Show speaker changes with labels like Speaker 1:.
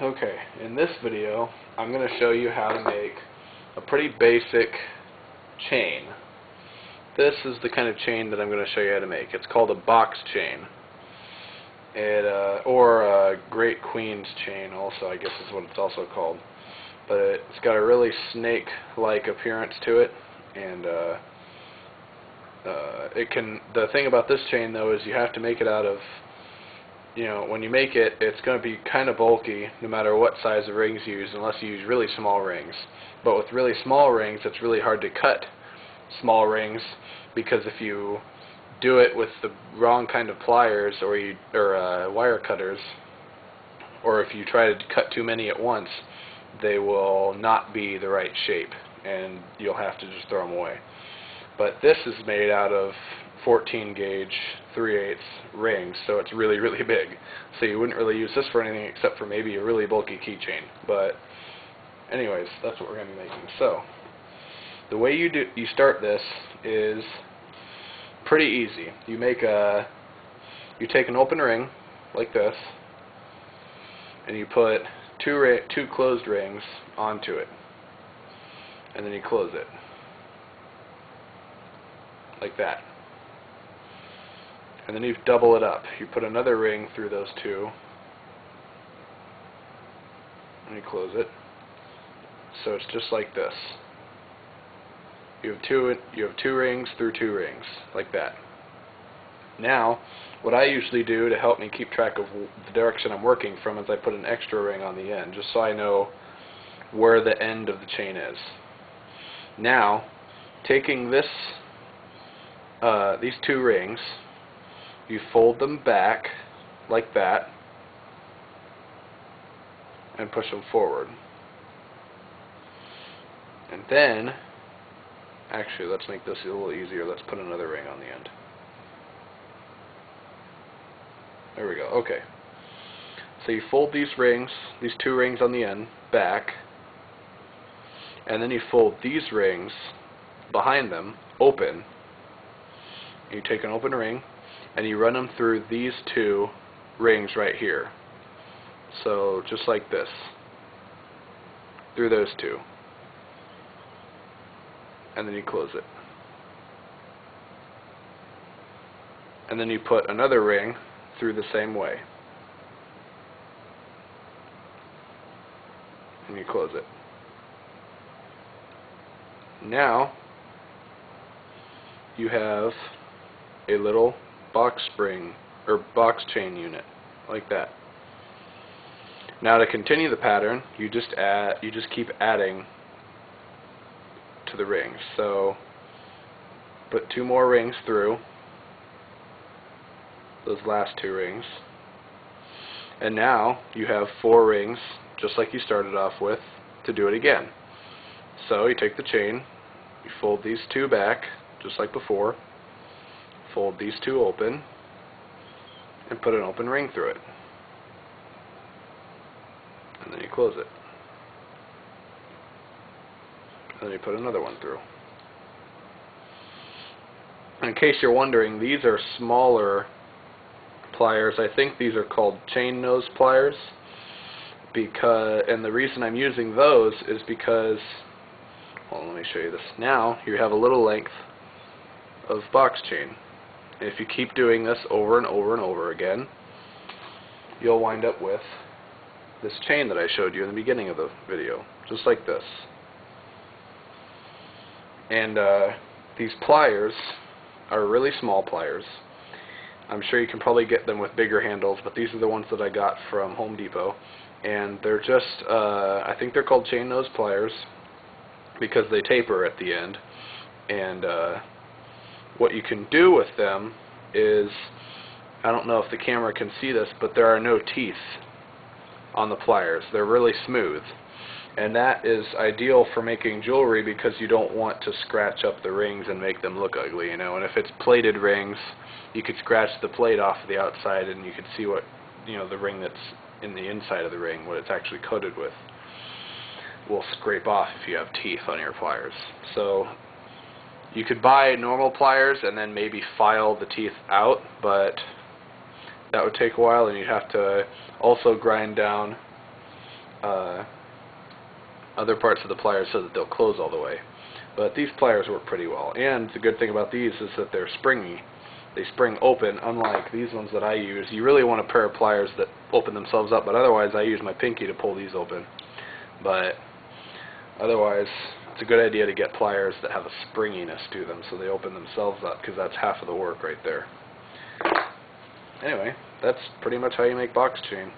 Speaker 1: Okay, in this video I'm going to show you how to make a pretty basic chain. This is the kind of chain that I'm going to show you how to make. It's called a box chain, or a Great Queen's chain also, I guess is what it's also called. But it's got a really snake-like appearance to it, and the thing about this chain though is you have to make it out of, when you make it, it's going to be kind of bulky no matter what size of rings you use, unless you use really small rings. But with really small rings, it's really hard to cut small rings, because if you do it with the wrong kind of pliers or wire cutters, or if you try to cut too many at once, they will not be the right shape, and you'll have to just throw them away. But this is made out of 14 gauge 3/8 rings, so it's really, really big. So you wouldn't really use this for anything except for maybe a really bulky keychain. But anyways, that's what we're going to be making. So the way you start this is pretty easy. You take an open ring like this, and you put two closed rings onto it, and then you close it like that. And then you double it up. You put another ring through those two, and you close it. So it's just like this. You have two rings through two rings, like that. Now, what I usually do to help me keep track of the direction I'm working from is I put an extra ring on the end, just so I know where the end of the chain is. Now, taking these two rings, you fold them back like that and push them forward. And then, actually, let's make this a little easier. Let's put another ring on the end. There we go. Okay. So you fold these two rings on the end, back, and then you fold these rings behind them, open. You take an open ring, and you run them through these two rings right here. So just like this, through those two. And then you close it. And then you put another ring through the same way. And you close it. Now you have a little box spring or box chain unit like that. Now to continue the pattern, you just keep adding to the rings. So put two more rings through those last two rings, and now you have four rings, just like you started off with, to do it again. So you take the chain, you fold these two back just like before, fold these two open, and put an open ring through it, and then you close it, and then you put another one through. And in case you're wondering, these are smaller pliers. I think these are called chain nose pliers, and the reason I'm using those is because, well, let me show you this. Now you have a little length of box chain, and if you keep doing this over and over and over again, you'll wind up with this chain that I showed you in the beginning of the video, just like this. And these pliers are really small pliers. I'm sure you can probably get them with bigger handles, but these are the ones that I got from Home Depot, and they're just, I think they're called chain nose pliers because they taper at the end. And what you can do with them is, I don't know if the camera can see this, but there are no teeth on the pliers. They're really smooth, and that is ideal for making jewelry because you don't want to scratch up the rings and make them look ugly, and if it's plated rings, you could scratch the plate off the outside and you could see what, the ring that's in the inside of the ring, what it's actually coated with, will scrape off if you have teeth on your pliers. So you could buy normal pliers and then maybe file the teeth out, but that would take a while, and you'd have to also grind down other parts of the pliers so that they'll close all the way. But these pliers work pretty well, and the good thing about these is that they're springy. They spring open, unlike these ones that I use. You really want a pair of pliers that open themselves up, but otherwise I use my pinky to pull these open. But otherwise, it's a good idea to get pliers that have a springiness to them so they open themselves up, because that's half of the work right there. Anyway, that's pretty much how you make box chain.